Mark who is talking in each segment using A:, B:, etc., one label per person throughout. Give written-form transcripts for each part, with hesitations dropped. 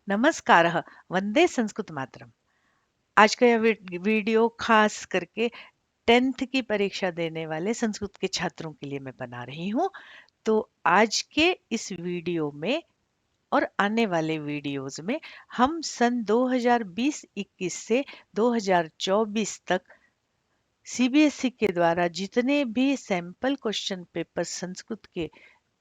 A: नमस्कारः, वंदे संस्कृत मातरम। आज का यह वीडियो खास करके 10th की परीक्षा देने वाले संस्कृत के छात्रों के लिए मैं बना रही हूँ। तो आज के इस वीडियो में और आने वाले वीडियोस में हम सन 2020-21 से 2024 तक सीबीएसई के द्वारा जितने भी सैंपल क्वेश्चन पेपर संस्कृत के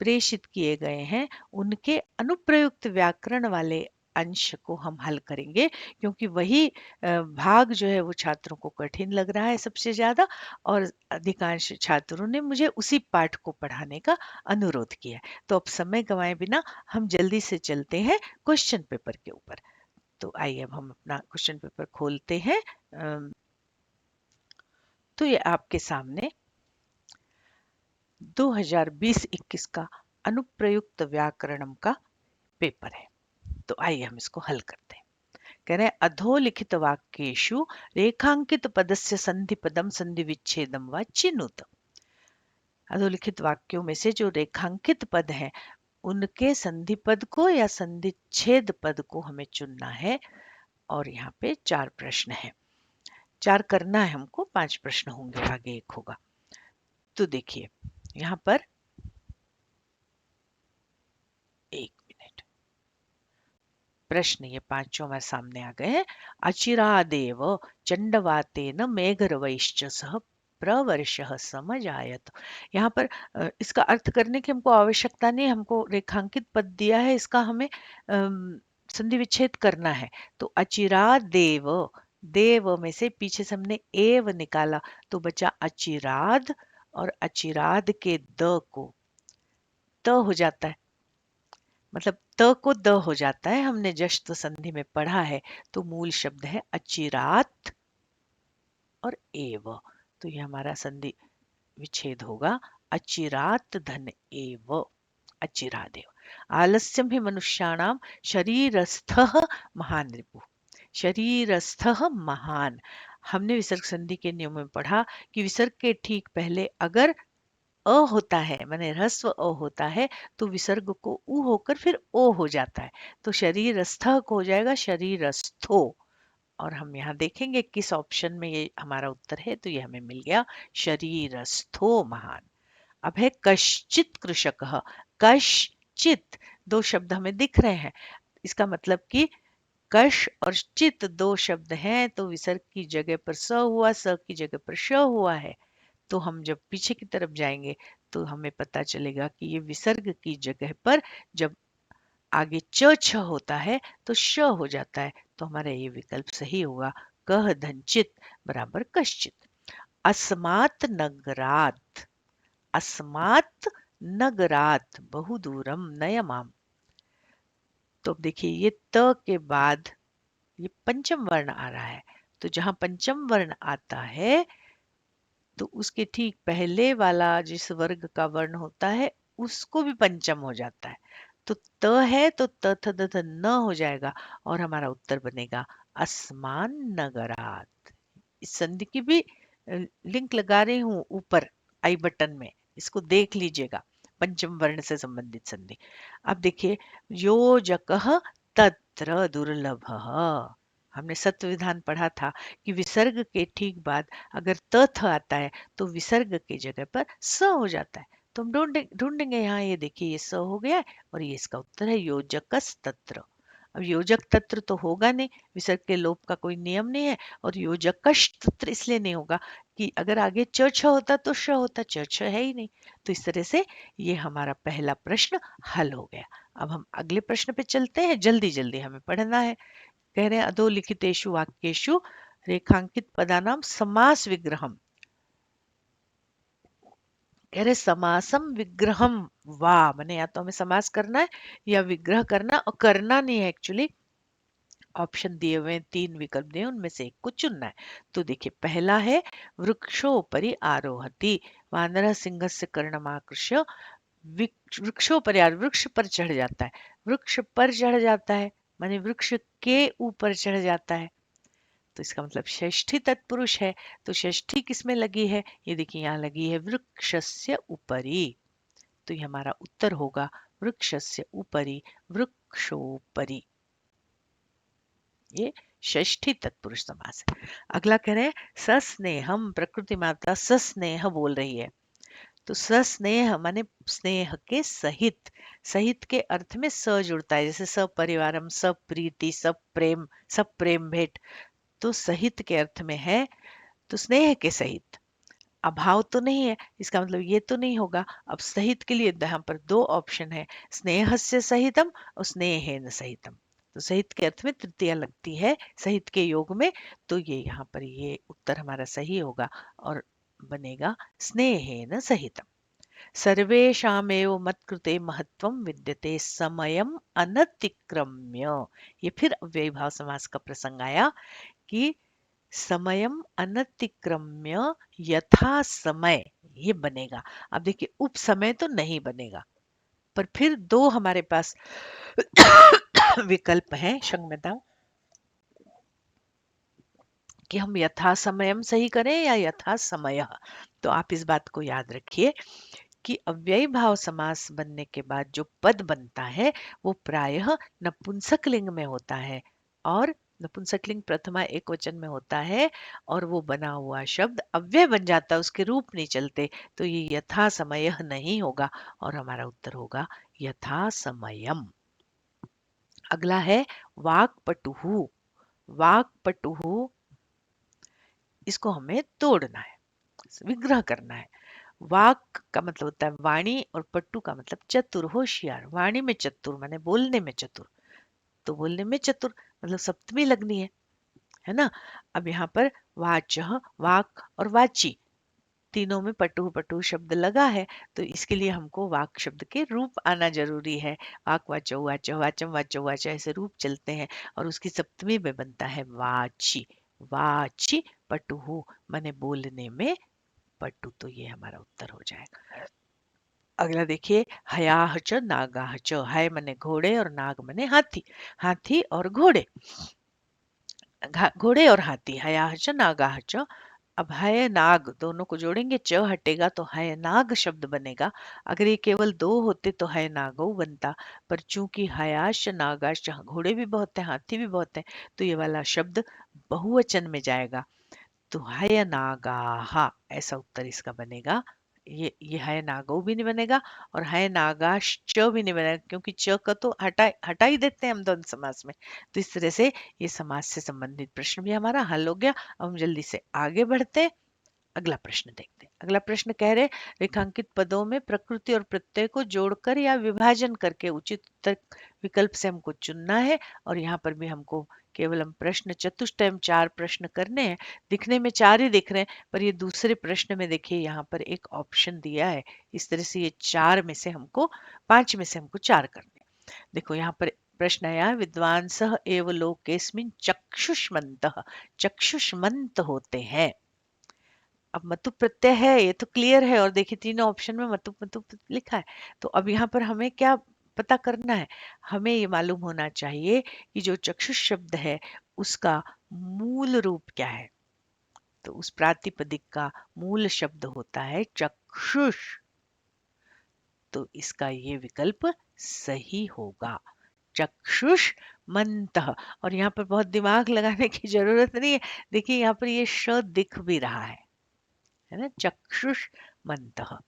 A: प्रेषित किए गए हैं, उनके अनुप्रयुक्त व्याकरण वाले अंश को हम हल करेंगे, क्योंकि वही भाग जो है वो छात्रों को कठिन लग रहा है सबसे ज्यादा। और अधिकांश छात्रों ने मुझे उसी पाठ को पढ़ाने का अनुरोध किया है। तो अब समय गंवाए बिना हम जल्दी से चलते हैं क्वेश्चन पेपर के ऊपर। तो आइए अब हम अपना क्वेश्चन पेपर खोलते हैं। तो ये आपके सामने 2020-21 का अनुप्रयुक्त व्याकरणम का पेपर है। तो आइए हम इसको हल करते हैं। कह रहे हैं अधोलिखित वाक्येषु रेखांकित पदस्य संधि पदम संधि विच्छेदम व चिनुत। अधोलिखित वाक्यों में से जो रेखांकित पद हैं, उनके संधि पद को या संधिच्छेद पद को हमें चुनना है। और यहाँ पे 4 प्रश्न है। 4 करना है हमको, 5 प्रश्न होंगे, आगे 1 होगा। तो देखिए यहाँ पर 1 मिनट, प्रश्न ये 5 हमारे सामने आ गए हैं। अचिरादेव चंडवातेन मेघरवैश्च सह प्रवर्षः समजायत। यहाँ पर इसका अर्थ करने की हमको आवश्यकता नहीं, हमको रेखांकित पद दिया है, इसका हमें संधि विच्छेद करना है। तो अचिरादेव, देव में से पीछे से हमने एव निकाला तो बचा अचिराद, और अचिराद के द को त हो जाता है, मतलब त को द हो जाता है, हमने जश्न संधि में पढ़ा है। तो मूल शब्द है अचिरात और एव। तो ये हमारा संधि विच्छेद होगा अचिरात धन एव, अचिरादेव। आलस्यम ही मनुष्याणाम शरीरस्थः महान रिपु। शरीरस्थः महान, हमने विसर्ग संधि के नियम में पढ़ा कि विसर्ग के ठीक पहले अगर अ होता है, माने ह्रस्व अ होता है, तो विसर्ग को उ होकर फिर ओ हो जाता है। तो शरीरस्थ को हो जाएगा शरीरस्थो। और हम यहाँ देखेंगे किस ऑप्शन में ये हमारा उत्तर है। तो ये हमें मिल गया शरीरस्थो महान। अब है कश्चित कृषक। कश्चित, 2 शब्द हमें दिख रहे हैं। इसका मतलब कि कश और चित 2 शब्द हैं, तो विसर्ग की जगह पर स हुआ, स की जगह पर श हुआ है। तो हम जब पीछे की तरफ जाएंगे तो हमें पता चलेगा कि ये विसर्ग की जगह पर जब आगे च छ होता है तो श हो जाता है। तो हमारा ये विकल्प सही होगा, कह धनचित बराबर कश्चित। अस्मात् नगरात्, अस्मात् नगरात् बहु दूरम नयमाम। तो अब देखिए ये त के बाद ये पंचम वर्ण आ रहा है। तो जहां पंचम वर्ण आता है तो उसके ठीक पहले वाला जिस वर्ग का वर्ण होता है उसको भी पंचम हो जाता है। तो त है तो त थ द थ न हो जाएगा और हमारा उत्तर बनेगा असमान नगरात। इस संधि की भी लिंक लगा रही हूँ ऊपर आई बटन में, इसको देख लीजिएगा, पंचम वर्ण से संबंधित संधि। अब देखिए योजकः तत्र दुर्लभः। हमने सत्व विधान पढ़ा था कि विसर्ग के ठीक बाद अगर त थ आता है तो विसर्ग की जगह पर स हो जाता है। तो हम ढूंढेंगे यहाँ, ये देखिए ये स हो गया है और ये इसका उत्तर है योजकस तत्र। अब योजक तत्र तो होगा नहीं, विसर्ग के लोप का कोई नियम नहीं है। और योजकश तत्र इसलिए नहीं होगा कि अगर आगे च छ होता तो श होता, च छ है ही नहीं। तो इस तरह से ये हमारा पहला प्रश्न हल हो गया। अब हम अगले प्रश्न पे चलते हैं, जल्दी जल्दी हमें पढ़ना है। कह रहे हैं अधोलिखितेषु वाक्येषु रेखांकित पदानाम समास विग्रहम। कह रहे समासम विग्रहम, वाह, मैंने या तो हमें समास करना है या विग्रह करना, और करना नहीं है एक्चुअली। ऑप्शन दिए हुए 3 विकल्प दिए, उनमें से एक को चुनना है। तो देखिए पहला है वृक्षोपरि आरोहति, वानरः सिंहस्य कर्णमाकृष्य। वृक्षोपरि वृक्ष पर चढ़ जाता है, वृक्ष पर चढ़ जाता है माने वृक्ष के ऊपर चढ़ जाता है। तो इसका मतलब षष्ठी तत्पुरुष है। तो षष्ठी किसमें लगी है, ये देखिए यहाँ लगी है वृक्षस्य उपरि। तो ये हमारा उत्तर होगा वृक्षस्य उपरि, वृक्षोपरि। ये षष्ठी तत्पुरुष समास है। अगला कह रहे हैं सस्नेहम, प्रकृति माता सस्नेह बोल रही है। तो सस्नेह माने स्नेह के सहित, सहित के अर्थ में स जुड़ता है, जैसे सपरिवारम, सप्रीति, सप्रेम, सप्रेम भेंट। तो सहित के अर्थ में है, तो स्नेह के सहित। अभाव तो नहीं है, इसका मतलब ये तो नहीं होगा। अब सहित के लिए यहाँ पर दो ऑप्शन है, स्नेहस्य सहितम और स्नेहेन सहितम। तो सहित के अर्थ में तृतीया लगती है सहित के योग में, तो ये यहाँ पर ये उत्तर हमारा सही होगा और बनेगा स्नेहेन सहितम। सर्वेषामेव मत्कृते महत्वं विद्यते समयम् अनतिक्रम्य। ये फिर अव्ययीभाव समास का प्रसंग आया कि समयम अनतिक्रम्य यथा समय, ये बनेगा। अब देखिए उप समय तो नहीं बनेगा, पर फिर दो हमारे पास विकल्प हैं संगमता, कि हम यथा समयम सही करें या यथा समय। तो आप इस बात को याद रखिए कि अव्ययी भाव समास बनने के बाद जो पद बनता है वो प्रायः नपुंसक लिंग में होता है, और नपुंसक लिंग प्रथमा एक वचन में होता है, और वो बना हुआ शब्द अव्यय बन जाता है, उसके रूप नहीं चलते। तो ये यथा समय नहीं होगा और हमारा उत्तर होगा यथा समयम। अगला है वाक्पटुहु। वाक्पटुहु, इसको हमें तोड़ना है, विग्रह करना है। वाक का मतलब होता है वाणी, और पट्टू का मतलब चतुर, होशियार। वाणी में चतुर माने बोलने में चतुर, तो बोलने में चतुर मतलब सप्तमी लगनी है ना। अब यहाँ पर वाचः, वाक और वाची, तीनों में पटु पटु शब्द लगा है, तो इसके लिए हमको वाक शब्द के रूप आना जरूरी है। वाक वाचो वाचो वाचम वाचो वाचा, ऐसे रूप चलते हैं, और उसकी सप्तमी में बनता है वाची। वाची पटुहु माने बोलने में पट्टू, तो ये हमारा उत्तर हो जाएगा। अगला देखिए हयाह च नागाह च। हय मने घोड़े और नाग मने हाथी। हाथी और घोड़े, घोड़े और हाथी, हयाह च नागाह च। अब हय नाग दोनों को जोड़ेंगे, च हटेगा तो हय नाग शब्द बनेगा। अगर ये केवल दो होते तो हय नागौ बनता, पर चूंकि हयाश नागाश घोड़े भी बहुत है हाथी भी बहुत है, तो ये वाला शब्द बहुवचन में जाएगा, तो हय नागाहा, ऐसा उत्तर इसका बनेगा। ये हय नागो भी नहीं बनेगा और हय नागाश च भी नहीं बनेगा, क्योंकि च का तो हटा ही देते हैं हम द्वंद्व समास में। तो इस तरह से ये समास से संबंधित प्रश्न भी हमारा हल हो गया। अब हम जल्दी से आगे बढ़ते, अगला प्रश्न देखते हैं। अगला प्रश्न कह रहे रेखांकित पदों में प्रकृति और प्रत्यय को जोड़कर या विभाजन करके उचित उत्तर विकल्प से हमको चुनना है। और यहाँ पर भी हमको केवल हम प्रश्न चतुष्टय में 4 प्रश्न करने हैं। दिखने में 4 ही दिख रहे हैं, पर ये दूसरे प्रश्न में देखिए यहाँ पर एक ऑप्शन दिया है। इस तरह से ये 4 में से हमको 5 में से हमको 4 करने हैं। देखो यहाँ पर प्रश्न आया विद्वांसः एव लोकेस्मिन् चक्षुष्मन्तः। चक्षुष्मंत होते हैं। अब मतु प्रत्यय है, ये तो क्लियर है, और देखिए तीनों ऑप्शन में मतु मतु लिखा है। तो अब यहाँ पर हमें क्या पता करना है, हमें ये मालूम होना चाहिए कि जो चक्षुष शब्द है उसका मूल रूप क्या है। तो उस प्रातिपदिक का मूल शब्द होता है चक्षुष, तो इसका ये विकल्प सही होगा, चक्षुष मंतः। और यहाँ पर बहुत दिमाग लगाने की जरूरत नहीं है, देखिए यहाँ पर ये श दिख भी रहा है ना, चक्षुष मंतः,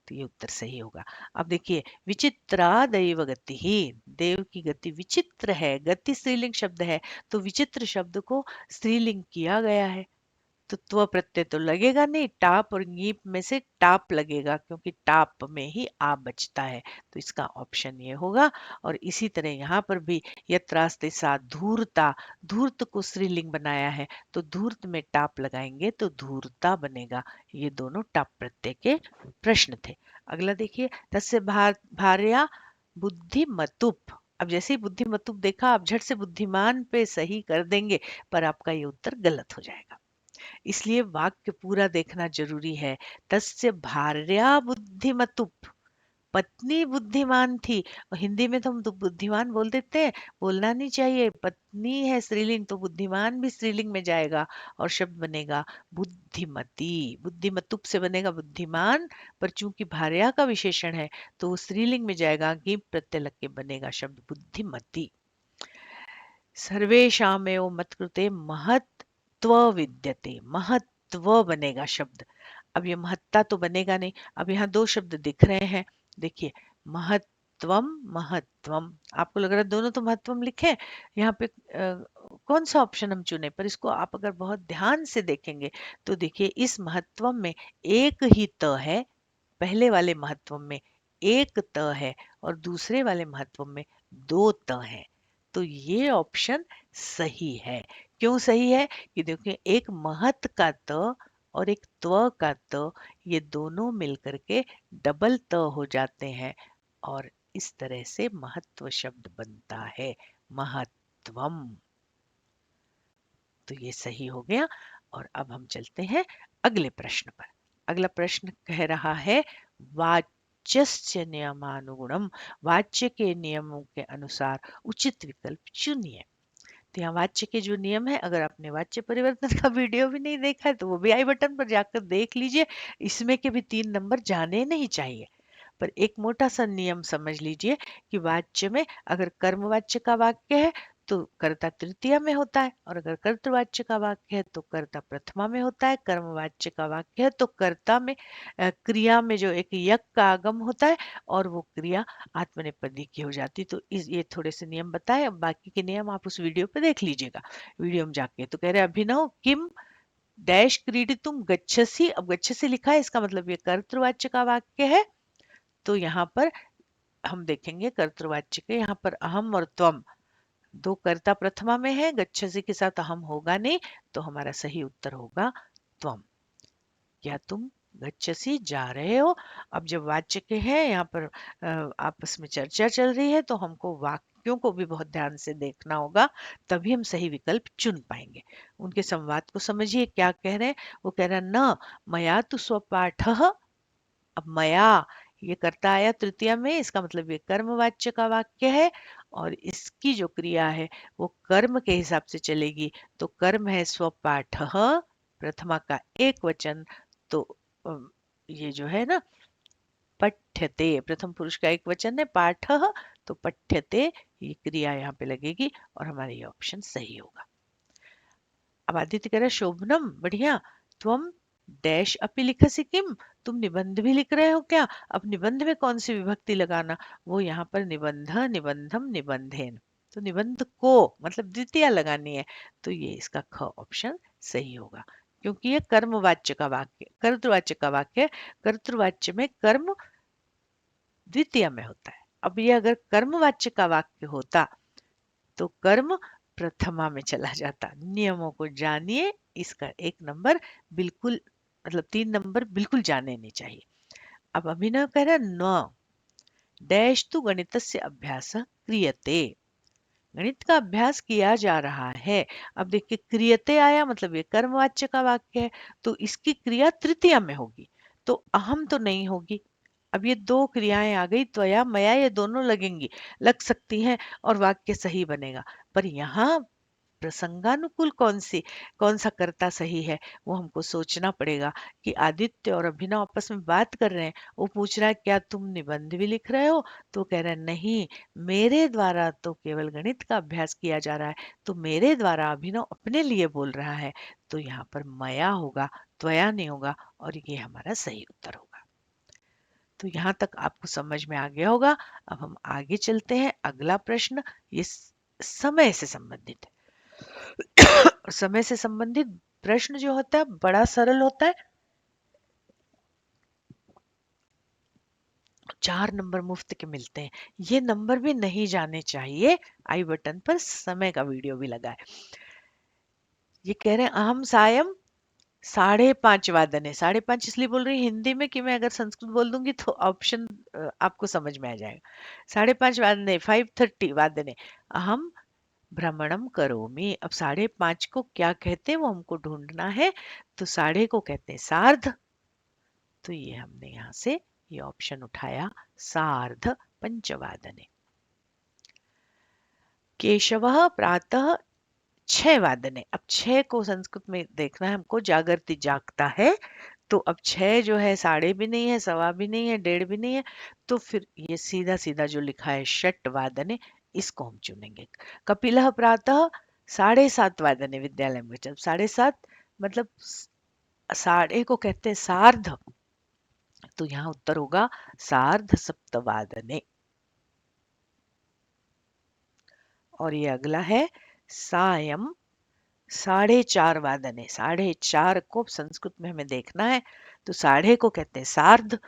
A: तो ये उत्तर सही होगा। अब देखिए विचित्रा दैव गति ही, देव की गति विचित्र है, गति स्त्रीलिंग शब्द है, तो विचित्र शब्द को स्त्रीलिंग किया गया है, तो त्व प्रत्यय तो लगेगा नहीं, टाप और ङीप में से टाप लगेगा, क्योंकि टाप में ही आ बचता है, तो इसका ऑप्शन ये होगा। और इसी तरह यहाँ पर भी यत्रास्ते सा धूर्ता, धूर्त को स्त्रीलिंग बनाया है, तो धूर्त में टाप लगाएंगे तो धूर्ता बनेगा। ये दोनों टाप प्रत्यय के प्रश्न थे। अगला देखिए तस्य भार्या बुद्धिमतुप। अब जैसे ही बुद्धिमतुप देखा आप झट से बुद्धिमान पे सही कर देंगे, पर आपका ये उत्तर गलत हो जाएगा, इसलिए वाक्य पूरा देखना जरूरी है। तस्य भार्या बुद्धिमतुप, पत्नी बुद्धिमान थी। और हिंदी में तो हम तो बुद्धिमान बोल देते हैं, बोलना नहीं चाहिए, पत्नी है स्त्रीलिंग तो बुद्धिमान भी स्त्रीलिंग में जाएगा, और शब्द बनेगा बुद्धिमती। बुद्धिमतुप से बनेगा बुद्धिमान, पर चूंकि भार्या का विशेषण है तो वो स्त्रीलिंग में जाएगा, कि प्रत्यय लग के बनेगा शब्द बुद्धिमती। सर्वेषामेव मत्कृते महत्त्व विद्यते, महत्त्व बनेगा शब्द। अब ये महत्ता तो बनेगा नहीं। अब यहाँ दो शब्द दिख रहे हैं, देखिए, महत्वम महत्वम। आपको लग रहा है दोनों तो महत्वम लिखे हैं। यहाँ पे कौन सा ऑप्शन हम चुने, पर इसको आप अगर बहुत ध्यान से देखेंगे तो देखिए इस महत्वम में एक ही त है। पहले वाले महत्व में एक त है और दूसरे वाले महत्व में दो त है। तो ये ऑप्शन सही है। क्यों सही है? कि देखिए एक महत का त और एक त्व का त, ये दोनों मिलकर के डबल त हो जाते हैं और इस तरह से महत्व शब्द बनता है, महत्वम। तो ये सही हो गया। और अब हम चलते हैं अगले प्रश्न पर। अगला प्रश्न कह रहा है, वाच्यस्य नियमानुगुणम, वाच्य के नियमों के अनुसार उचित विकल्प चुनिए। तो यहाँ वाच्य के जो नियम है, अगर आपने वाच्य परिवर्तन का वीडियो भी नहीं देखा है तो वो भी आई बटन पर जाकर देख लीजिए। इसमें के भी 3 नंबर जाने नहीं चाहिए। पर एक मोटा सा नियम समझ लीजिए कि वाच्य में अगर कर्मवाच्य का वाक्य है तो कर्ता तृतीया में होता है, और अगर कर्तृवाच्य का वाक्य है तो कर्ता प्रथमा में होता है। कर्मवाच्य का वाक्य है तो कर्ता में क्रिया में जो एक यक का आगम होता है और वो क्रिया आत्मनेपदी की हो जाती। तो इस ये थोड़े से नियम बताए, अब बाकी के नियम आप उस वीडियो पे देख लीजिएगा, वीडियो में जाके। तो कह रहे अभिनव किम डैश क्रीडितुम गच्छसि। अब गच्छसि लिखा है, इसका मतलब ये कर्तृवाच्य का वाक्य है। तो यहाँ पर हम देखेंगे कर्तृवाच्य के, यहाँ पर अहम और त्वम दो कर्ता प्रथमा में है, गच्छसि के साथ अहम होगा नहीं, तो हमारा सही उत्तर होगा त्वम। क्या तुम गच्छसि जा रहे हो? अब जब वाच्य के हैं यहाँ पर आपस में चर्चा चल रही है तो हमको वाक्यों को भी बहुत ध्यान से देखना होगा, तभी हम सही विकल्प चुन पाएंगे। उनके संवाद को समझिए, क्या कह रहे हैं। वो कह रहा है, न मया तु स्वपाठ। अब मया ये कर्ता आया तृतीया में, इसका मतलब ये कर्मवाच्य का वाक्य है और इसकी जो क्रिया है वो कर्म के हिसाब से चलेगी। तो कर्म है स्वपाठ, प्रथमा का एक वचन। तो ये जो है ना, पठ्यते, प्रथम पुरुष का एक वचन है, पाठ, तो पठ्यते ये क्रिया यहाँ पे लगेगी और हमारा ये ऑप्शन सही होगा। अब आदित्य कह रहा है, शोभनम बढ़िया, त्वम डैश अपि लिखसि किम, तुम निबंध भी लिख रहे हो क्या? अब निबंध में कौन सी विभक्ति लगाना, वो यहाँ पर निबंध, निबंधम, निबंधेन। तो निबंध को मतलब द्वितीया लगानी है। तो ये इसका ख ऑप्शन सही होगा, क्योंकि ये कर्मवाच्य का वाक्य, कर्तृवाच्य का वाक्य है। कर्तृवाच्य में कर्म द्वितीय में होता है। अब ये अगर कर्मवाच्य का वाक्य होता तो कर्म प्रथमा में चला जाता। नियमों को जानिए, इसका 1 नंबर बिल्कुल, मतलब 3 नंबर बिल्कुल जाने नहीं चाहिए। अब अभिनव कह रहा न डैश तु गणितस्य अभ्यास क्रियते, गणित का अभ्यास किया जा रहा है। अब देखिए क्रियते आया, मतलब ये कर्मवाच्य का वाक्य है, तो इसकी क्रिया तृतीया में होगी, तो अहम तो नहीं होगी। अब ये दो क्रियाएं आ गई, त्वया मया ये दोनों लगेंगी, लग सकती हैं और वाक्य सही बनेगा। पर यहाँ प्रसंगानुकूल कौन सा कर्ता सही है, वो हमको सोचना पड़ेगा। कि आदित्य और अभिनव आपस में बात कर रहे हैं, वो पूछ रहा है क्या तुम निबंध भी लिख रहे हो? तो कह रहा है नहीं, मेरे द्वारा तो केवल गणित का अभ्यास किया जा रहा है। तो मेरे द्वारा अभिनव अपने लिए बोल रहा है, तो यहाँ पर मया होगा, त्वया नहीं होगा, और ये हमारा सही उत्तर होगा। तो यहाँ तक आपको समझ में आ गया होगा। अब हम आगे चलते हैं। अगला प्रश्न ये समय से संबंधित है। और समय से संबंधित प्रश्न जो होता है बड़ा सरल होता है। 4 नंबर मुफ्त के मिलते हैं। ये नंबर भी नहीं जाने चाहिए। आई बटन पर समय का वीडियो भी लगा है। ये कह रहे हैं अहम सायं 5:30 वादने। 5:30 इसलिए बोल रही हिंदी में कि मैं अगर संस्कृत बोल दूंगी तो ऑप्शन आपको समझ में आ जाएगा। 5:30 वादने, 5:30 वादने अहम भ्रमणम करोमि। अब 5:30 को क्या कहते हैं वो हमको ढूंढना है। तो साढ़े को कहते हैं सार्ध। तो ये हमने यहाँ से ये ऑप्शन उठाया, सार्ध पंचवादने। केशवः प्रातः 6 वादने। अब 6 को संस्कृत में देखना है हमको, जागृति जागता है। तो अब 6 जो है साढ़े भी नहीं है, सवा भी नहीं है, डेढ़ भी नहीं है। तो फिर ये सीधा सीधा जो लिखा है षट वादने, इसको हम चुनेंगे। कपिलः प्रातः 7:30 वादने विद्यालयं गच्छति। 7:30 मतलब साढ़े को कहते हैं सार्ध, तो यहाँ उत्तर होगा सार्ध सप्तवादने। और ये अगला है सायं 4:30 वादने। 4:30 को संस्कृत में हमें देखना है, तो साढ़े को कहते हैं सार्ध,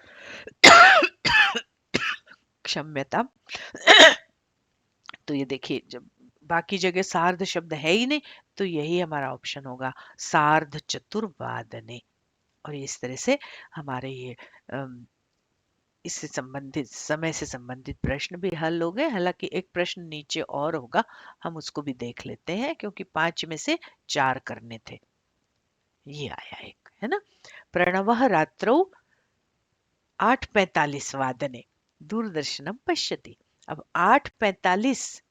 A: क्षम्यता। तो ये देखिए, जब बाकी जगह सार्ध शब्द है ही नहीं, तो यही हमारा ऑप्शन होगा सार्ध चतुर्वादने। और इस तरह से हमारे ये इससे संबंधित, समय से संबंधित प्रश्न भी हल हो गए। हालांकि एक प्रश्न नीचे और होगा, हम उसको भी देख लेते हैं, क्योंकि 5 में से 4 करने थे। ये आया एक, है ना। प्रणवः रात्रौ 8:45 वादने दूरदर्शनम पश्यति। अब 8:45,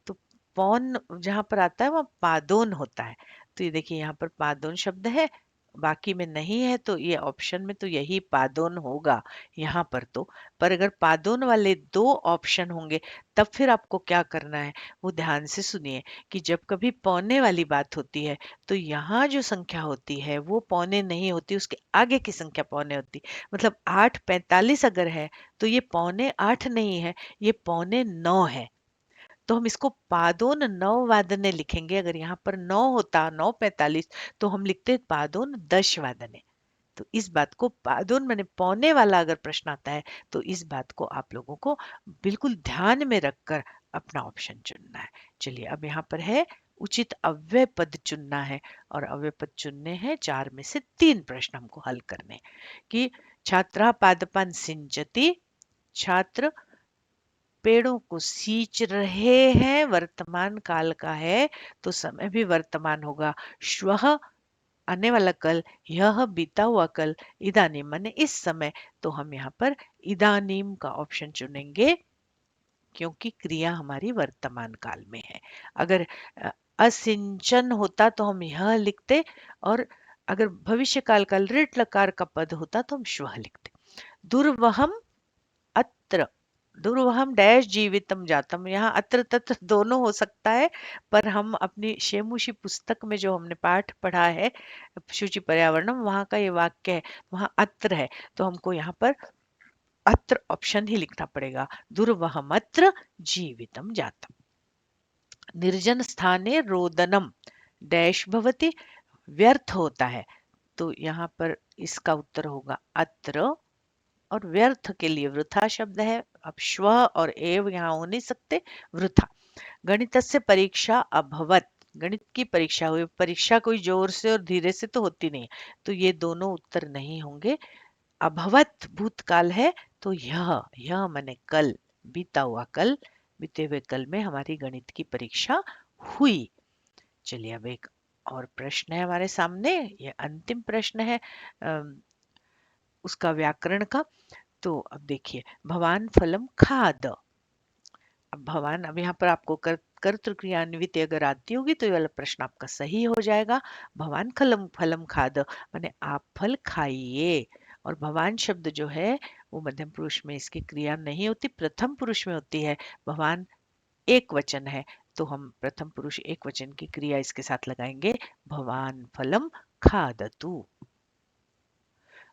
A: तो पौन जहां पर आता है वहां पादोन होता है। तो ये देखिए यहाँ पर पादोन शब्द है, बाकी में नहीं है, तो ये ऑप्शन में तो यही पादोन होगा यहाँ पर। तो पर अगर पादोन वाले 2 ऑप्शन होंगे, तब फिर आपको क्या करना है, वो ध्यान से सुनिए कि जब कभी पौने वाली बात होती है, तो यहाँ जो संख्या होती है वो पौने नहीं होती, उसके आगे की संख्या पौने होती। मतलब 8:45 अगर है, तो ये 7:45 नहीं है, ये 8:45 है। तो हम इसको पादोन 9 वादने लिखेंगे। अगर यहाँ पर 9 होता, 9:45, तो हम लिखते पादोन 10 वादने। तो इस बात को, पादोन मैंने पौने वाला अगर प्रश्न आता है, तो इस बात को आप लोगों को बिल्कुल ध्यान में रखकर अपना ऑप्शन चुनना है। चलिए, अब यहाँ पर है उचित अव्यय पद चुनना है, और अव्यय पद चुनने हैं 4 में से 3 प्रश्न हमको हल करने, कि छात्रा पादपान सिंचती, छात्र पेड़ों को सींच रहे हैं, वर्तमान काल का है, तो समय भी वर्तमान होगा। श्वः आने वाला कल, यह बीता हुआ कल, इदानीम माने इस समय, तो हम यहाँ पर इदानीम का ऑप्शन चुनेंगे, क्योंकि क्रिया हमारी वर्तमान काल में है। अगर असिंचन होता तो हम यह लिखते, और अगर भविष्य काल का लृट लकार का पद होता तो हम श्वः लिखते। दुर्वहम अत्र, दुर्वहम डैश जीवितम जातम, यहाँ अत्र तत्र दोनों हो सकता है, पर हम अपनी शेमुषी पुस्तक में जो हमने पाठ पढ़ा है, शुचि पर्यावरणम, वहां का ये वाक्य है, वहां अत्र है, तो हमको यहाँ पर अत्र ऑप्शन ही लिखना पड़ेगा। दुर्वहम अत्र जीवितम जातम। निर्जन स्थाने रोदनम डैश भवति, व्यर्थ होता है, तो यहाँ पर इसका उत्तर होगा अत्र। और व्यर्थ के लिए वृथा शब्द है। अब श्व और एव यहाँ हो नहीं सकते, वृथा। गणितस्य परीक्षा अभवत, गणित की परीक्षा हुई। परीक्षा कोई जोर से और धीरे से तो होती नहीं, तो ये दोनों उत्तर नहीं होंगे। अभवत भूतकाल है, तो यह माने कल, बीता हुआ कल, बीते हुए कल में हमारी गणित की परीक्षा हुई। चलिए, अब एक और प्रश्न है हमारे सामने, ये अंतिम प्रश्न है उसका व्याकरण का। तो अब देखिए, भवान फलम खाद। अब भवान, अब यहाँ पर आपको कर्तृ क्रियान्वित अगर आती होगी, तो ये वाला प्रश्न आपका सही हो जाएगा। भवान फलम फलम खाद माने आप फल खाइए। और भवान शब्द जो है वो मध्यम पुरुष में इसकी क्रिया नहीं होती, प्रथम पुरुष में होती है। भवान एक वचन है, तो हम प्रथम पुरुष एक वचन की क्रिया इसके साथ लगाएंगे, भवान फलम खादतु।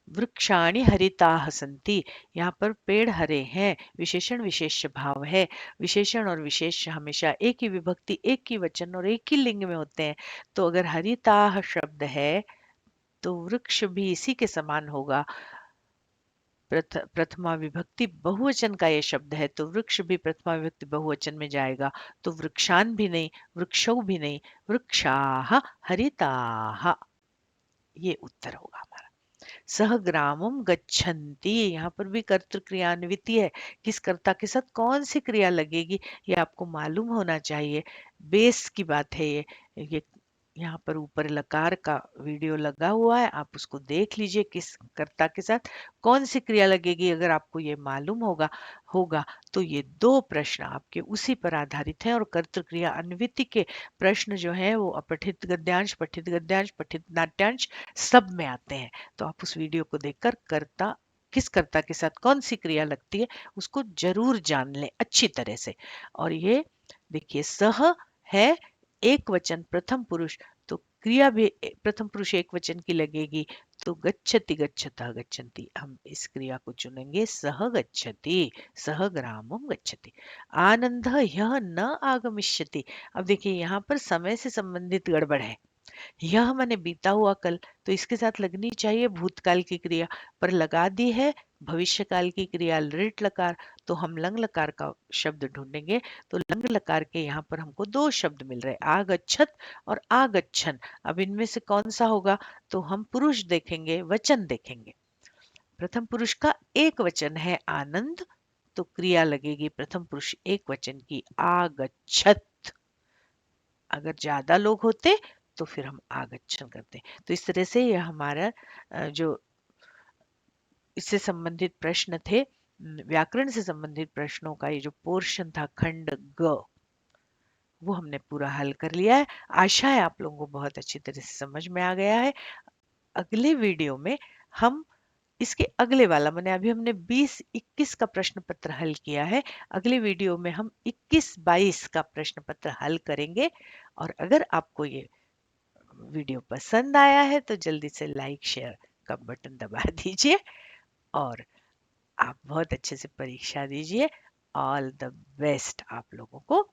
A: वृक्षाणि हरिताः सन्ति, यहाँ पर पेड़ हरे हैं, विशेषण विशेष्य भाव है। विशेषण और विशेष्य हमेशा एक ही विभक्ति, एक ही वचन और एक ही लिंग में होते हैं। तो अगर हरिताः शब्द है, तो वृक्ष भी इसी के समान होगा। प्रथमा विभक्ति बहुवचन का ये शब्द है, तो वृक्ष भी प्रथमा विभक्ति बहुवचन में जाएगा। तो वृक्षान भी नहीं, वृक्षौ भी नहीं, वृक्षाः हरिताः, ये उत्तर होगा हमारा। सह ग्रामम गच्छन्ति, यहाँ पर भी कर्तृ क्रियान्विति है। किस कर्ता के साथ कौन सी क्रिया लगेगी, ये आपको मालूम होना चाहिए। बेस की बात है ये यहाँ पर ऊपर लकार का वीडियो लगा हुआ है, आप उसको देख लीजिए, किस कर्ता के साथ कौन सी क्रिया लगेगी। अगर आपको ये मालूम होगा होगा तो ये 2 प्रश्न आपके उसी पर आधारित हैं। और कर्तृ क्रिया अन्विति के प्रश्न जो है वो अपठित गद्यांश, पठित गद्यांश, पठित नाट्यांश सब में आते हैं। तो आप उस वीडियो को देखकर कर्ता, किस कर्ता के साथ कौन सी क्रिया लगती है, उसको जरूर जान लें अच्छी तरह से। और ये देखिए सह है एक वचन प्रथम पुरुष, तो क्रिया भी प्रथम पुरुष एक वचन की लगेगी, तो गच्छति गच्छतः गच्छन्ति, हम इस क्रिया को चुनेंगे सह गच्छति, सह ग्रामम गच्छति। आनंदः ह्यः न आगमिष्यति, अब देखिए यहाँ पर समय से संबंधित गड़बड़ है। यह माने बीता हुआ कल, तो इसके साथ लगनी चाहिए भूतकाल की क्रिया, पर लगा दी है भविष्य काल की क्रिया लृट लकार, तो हम लंग लकार का शब्द ढूंढेंगे। तो लंग लकार के यहाँ पर हमको दो शब्द मिल रहे, आगच्छत और आगच्छन। अब इनमें से कौन सा होगा, तो हम पुरुष देखेंगे, वचन देखेंगे। प्रथम पुरुष का एक वचन है आनंद, तो क्रिया लगेगी प्रथम पुरुष एक वचन की आगच्छत। अगर ज्यादा लोग होते तो फिर हम आगच्छन करते। तो इस तरह से यह हमारा जो इससे संबंधित प्रश्न थे, व्याकरण से संबंधित प्रश्नों का ये जो पोर्शन था खंड ग, वो हमने पूरा हल कर लिया है। आशा है आप लोगों को बहुत अच्छी तरह से समझ में आ गया है। अगले वीडियो में हम इसके अगले वाला, मैंने अभी हमने 20-21 का प्रश्न पत्र हल किया है, अगले वीडियो में हम 21-22 का प्रश्न पत्र हल करेंगे। और अगर आपको ये वीडियो पसंद आया है तो जल्दी से लाइक शेयर का बटन दबा दीजिए, और आप बहुत अच्छे से परीक्षा दीजिए। ऑल द बेस्ट आप लोगों को।